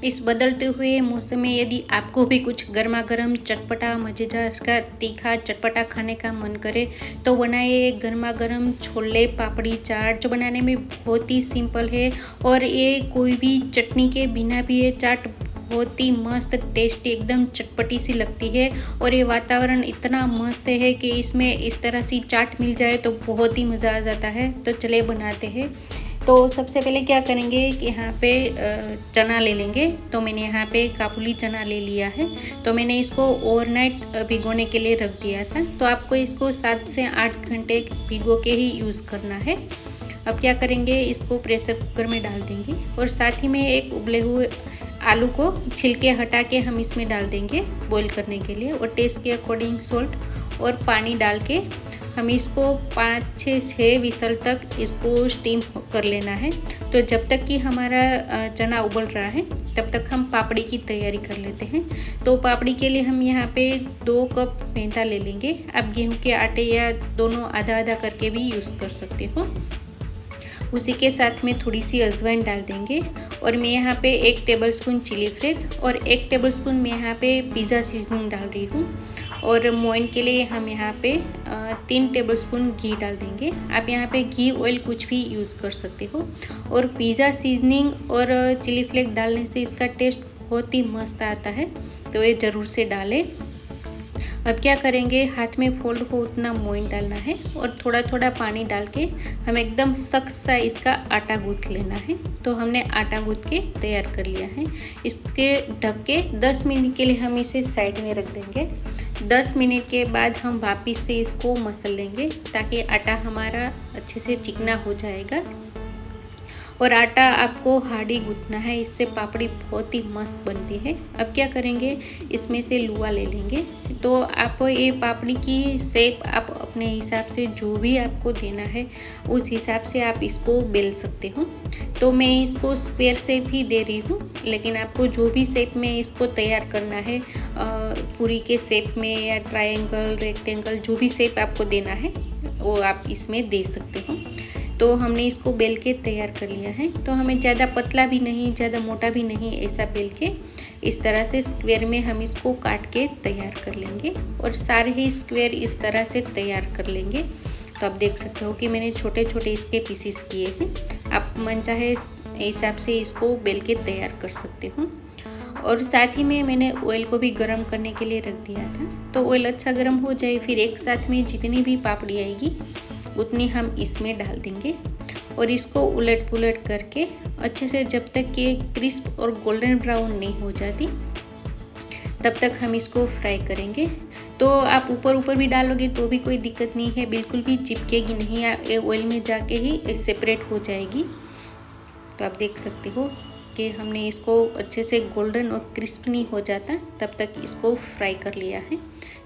इस बदलते हुए मौसम में यदि आपको भी कुछ गर्मा गर्म चटपटा मज़ेदार का तीखा चटपटा खाने का मन करे तो बनाइए गर्मा गर्म छोले पापड़ी चाट, जो बनाने में बहुत ही सिंपल है और ये कोई भी चटनी के बिना भी ये चाट बहुत ही मस्त टेस्टी एकदम चटपटी सी लगती है। और ये वातावरण इतना मस्त है कि इसमें इस तरह सी चाट मिल जाए तो बहुत ही मज़ा आ जाता है। तो चलिए बनाते हैं। तो सबसे पहले क्या करेंगे कि यहाँ पे चना ले लेंगे। तो मैंने यहाँ पे काबुली चना ले लिया है। तो मैंने इसको ओवरनाइट भिगोने के लिए रख दिया था। तो आपको इसको 7 से 8 घंटे भिगो के ही यूज़ करना है। अब क्या करेंगे, इसको प्रेशर कुकर में डाल देंगे और साथ ही में एक उबले हुए आलू को छिलके हटा के हम इसमें डाल देंगे बॉईल करने के लिए, और टेस्ट के अकॉर्डिंग सॉल्ट और पानी डाल के हम इसको 5 से 6 विसल तक इसको स्टीम कर लेना है। तो जब तक कि हमारा चना उबल रहा है तब तक हम पापड़ी की तैयारी कर लेते हैं। तो पापड़ी के लिए हम यहाँ पे 2 कप मैदा ले लेंगे। आप गेहूं के आटे या दोनों आधा आधा करके भी यूज़ कर सकते हो। उसी के साथ में थोड़ी सी अजवाइन डाल देंगे और मैं यहाँ पे 1 टेबलस्पून चिली फ्लेक्स और 1 टेबलस्पून मैं यहाँ पे पिज़्ज़ा सीजनिंग डाल रही हूँ। और मोइन के लिए हम यहाँ पे 3 टेबलस्पून घी डाल देंगे। आप यहाँ पे घी ऑयल कुछ भी यूज़ कर सकते हो। और पिज़्ज़ा सीजनिंग और चिली फ्लेक्स डालने से इसका टेस्ट बहुत ही मस्त आता है, तो ये ज़रूर से डालें। अब क्या करेंगे, हाथ में फोल्ड हो उतना मोइन डालना है और थोड़ा थोड़ा पानी डाल के हम एकदम सख्त सा इसका आटा गूँथ लेना है। तो हमने आटा गूँथ के तैयार कर लिया है। इसके ढक के 10 मिनट के लिए हम इसे साइड में रख देंगे। 10 मिनट के बाद हम वापस से इसको मसल लेंगे ताकि आटा हमारा अच्छे से चिकना हो जाएगा। और आटा आपको हार्ड ही गूँथना है, इससे पापड़ी बहुत ही मस्त बनती है। अब क्या करेंगे, इसमें से लुआ ले लेंगे। तो आप ये पापड़ी की शेप आप अपने हिसाब से जो भी आपको देना है उस हिसाब से आप इसको बेल सकते हो। तो मैं इसको स्क्वायर शेप ही दे रही हूँ, लेकिन आपको जो भी शेप में इसको तैयार करना है, पूरी के शेप में या ट्रायंगल रेक्टेंगल जो भी शेप आपको देना है वो आप इसमें दे सकते हो। तो हमने इसको बेल के तैयार कर लिया है। तो हमें ज़्यादा पतला भी नहीं ज़्यादा मोटा भी नहीं, ऐसा बेल के इस तरह से स्क्वायर में हम इसको काट के तैयार कर लेंगे और सारे ही स्क्वायर इस तरह से तैयार कर लेंगे। तो आप देख सकते हो कि मैंने छोटे छोटे इसके पीसेस किए हैं। आप मन चाहे हिसाब से इसको बेल के तैयार कर सकते हो। और साथ ही में मैंने ऑयल को भी गर्म करने के लिए रख दिया था। तो ऑयल अच्छा गर्म हो जाए फिर एक साथ में जितनी भी पापड़ी आएगी उतनी हम इसमें डाल देंगे और इसको उलट पुलट करके अच्छे से जब तक ये क्रिस्प और गोल्डन ब्राउन नहीं हो जाती तब तक हम इसको फ्राई करेंगे। तो आप ऊपर ऊपर भी डालोगे तो भी कोई दिक्कत नहीं है, बिल्कुल भी चिपकेगी नहीं, ये ऑयल में जाके ही सेपरेट हो जाएगी। तो आप देख सकते हो कि हमने इसको अच्छे से गोल्डन और क्रिस्प नहीं हो जाता तब तक इसको फ्राई कर लिया है।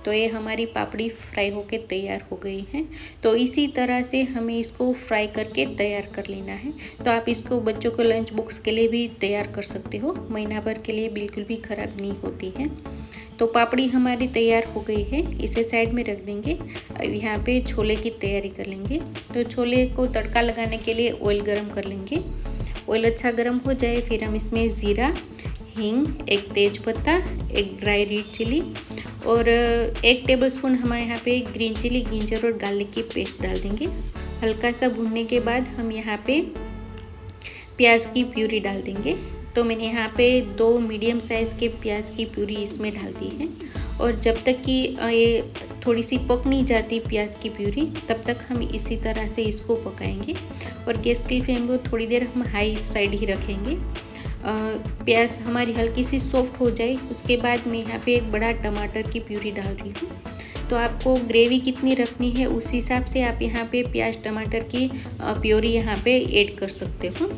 तो ये हमारी पापड़ी फ्राई होके तैयार हो गई है। तो इसी तरह से हमें इसको फ्राई करके तैयार कर लेना है। तो आप इसको बच्चों को लंच बॉक्स के लिए भी तैयार कर सकते हो, महीना भर के लिए बिल्कुल भी ख़राब नहीं होती है। तो पापड़ी हमारी तैयार हो गई है, इसे साइड में रख देंगे। अब यहाँ पे छोले की तैयारी कर लेंगे। तो छोले को तड़का लगाने के लिए ऑयल गर्म कर लेंगे। ऑयल अच्छा गर्म हो जाए फिर हम इसमें ज़ीरा, हींग, 1 तेज पत्ता, 1 ड्राई रेड चिली और 1 टेबलस्पून हमारे यहाँ पे ग्रीन चिली, जिंजर और गार्लिक की पेस्ट डाल देंगे। हल्का सा भूनने के बाद हम यहाँ पे प्याज की प्यूरी डाल देंगे। तो मैंने यहाँ पे 2 मीडियम साइज़ के प्याज की प्यूरी इसमें डाल दी है। और जब तक कि ये थोड़ी सी पक नहीं जाती प्याज की प्यूरी तब तक हम इसी तरह से इसको पकाएंगे और गैस की फ्लेम को थोड़ी देर हम हाई साइड ही रखेंगे। प्याज हमारी हल्की सी सॉफ्ट हो जाए उसके बाद मैं यहाँ पे 1 बड़ा टमाटर की प्यूरी डाल रही हूँ। तो आपको ग्रेवी कितनी रखनी है उस हिसाब से आप यहाँ पे प्याज टमाटर की प्यूरी यहाँ पे ऐड कर सकते हो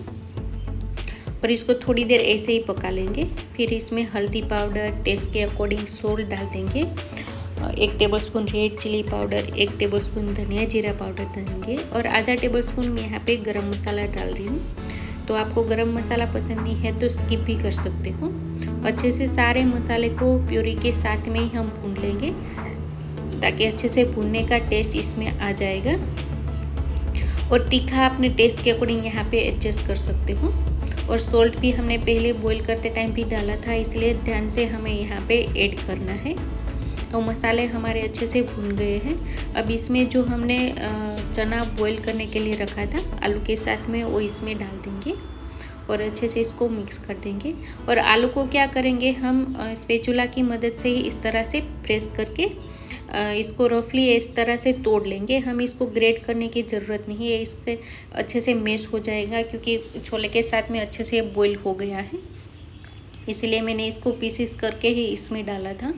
और इसको थोड़ी देर ऐसे ही पका लेंगे। फिर इसमें हल्दी पाउडर, टेस्ट के अकॉर्डिंग सॉल्ट डाल देंगे, 1 tablespoon red chilli powder, 1 tablespoon धनिया जीरा पाउडर देंगे और आधा टेबलस्पून मैं यहाँ पे गरम मसाला डाल रही हूँ। तो आपको गरम मसाला पसंद नहीं है तो स्किप भी कर सकते हो। अच्छे से सारे मसाले को प्यूरी के साथ में ही हम भून लेंगे ताकि अच्छे से भूनने का टेस्ट इसमें आ जाएगा। और तीखा अपने टेस्ट के अकॉर्डिंग यहाँ पे एडजस्ट कर सकते हो। और सॉल्ट भी हमने पहले बॉईल करते टाइम भी डाला था, इसलिए ध्यान से हमें यहाँ पे ऐड करना है। तो मसाले हमारे अच्छे से भुन गए हैं। अब इसमें जो हमने चना बॉईल करने के लिए रखा था आलू के साथ में, वो इसमें डाल देंगे और अच्छे से इसको मिक्स कर देंगे। और आलू को क्या करेंगे, हम स्पैचुला की मदद से ही इस तरह से प्रेस करके इसको रफली इस तरह से तोड़ लेंगे। हम इसको ग्रेट करने की ज़रूरत नहीं है, इससे अच्छे से मैश हो जाएगा क्योंकि छोले के साथ में अच्छे से बॉईल हो गया है। इसलिए मैंने इसको पीसेस करके ही इसमें डाला था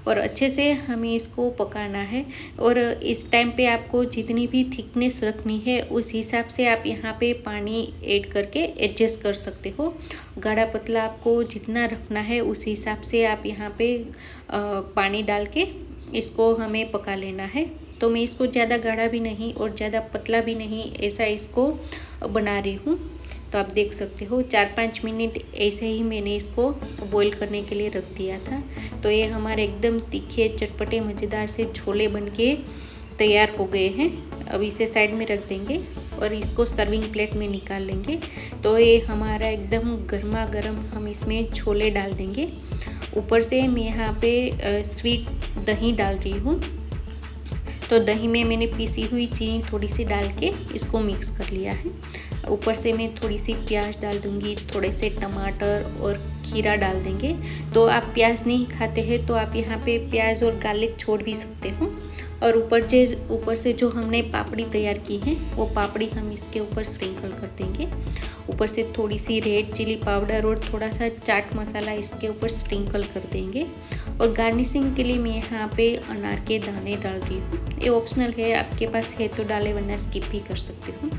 और अच्छे से हमें इसको पकाना है। और इस टाइम पे आपको जितनी भी थिकनेस रखनी है उस हिसाब से आप यहाँ पे पानी ऐड करके एडजस्ट कर सकते हो। गाढ़ा पतला आपको जितना रखना है उस हिसाब से आप यहाँ पे पानी डाल के इसको हमें पका लेना है। तो मैं इसको ज़्यादा गाढ़ा भी नहीं और ज़्यादा पतला भी नहीं, ऐसा इसको बना रही हूँ। तो आप देख सकते हो 4-5 मिनट ऐसे ही मैंने इसको बॉईल करने के लिए रख दिया था। तो ये हमारे एकदम तीखे चटपटे मज़ेदार से छोले बनके तैयार हो गए हैं। अब इसे साइड में रख देंगे और इसको सर्विंग प्लेट में निकाल लेंगे। तो ये हमारा एकदम गर्मा गर्म हम इसमें छोले डाल देंगे। ऊपर से मैं यहाँ पे स्वीट दही डाल रही हूँ। तो दही में मैंने पीसी हुई चीनी थोड़ी सी डाल के इसको मिक्स कर लिया है। ऊपर से मैं थोड़ी सी प्याज डाल दूँगी, थोड़े से टमाटर और खीरा डाल देंगे। तो आप प्याज नहीं खाते हैं तो आप यहाँ पे प्याज और गार्लिक छोड़ भी सकते हो। और ऊपर से जो हमने पापड़ी तैयार की है वो पापड़ी हम इसके ऊपर स्प्रिंकल कर देंगे। ऊपर से थोड़ी सी रेड चिली पाउडर और थोड़ा सा चाट मसाला इसके ऊपर स्प्रिंकल कर देंगे। और गार्निशिंग के लिए मैं यहाँ पे अनार के दाने डाल रही हूँ। ये ऑप्शनल है, आपके पास है तो डालें वरना स्किप भी कर सकते हो।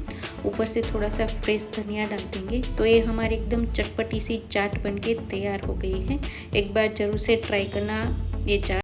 ऊपर से थोड़ा सा फ्रेश धनिया डाल देंगे। तो ये हमारी एकदम चटपटी सी चाट बनके तैयार हो गई है। एक बार ज़रूर से ट्राई करना ये चाट।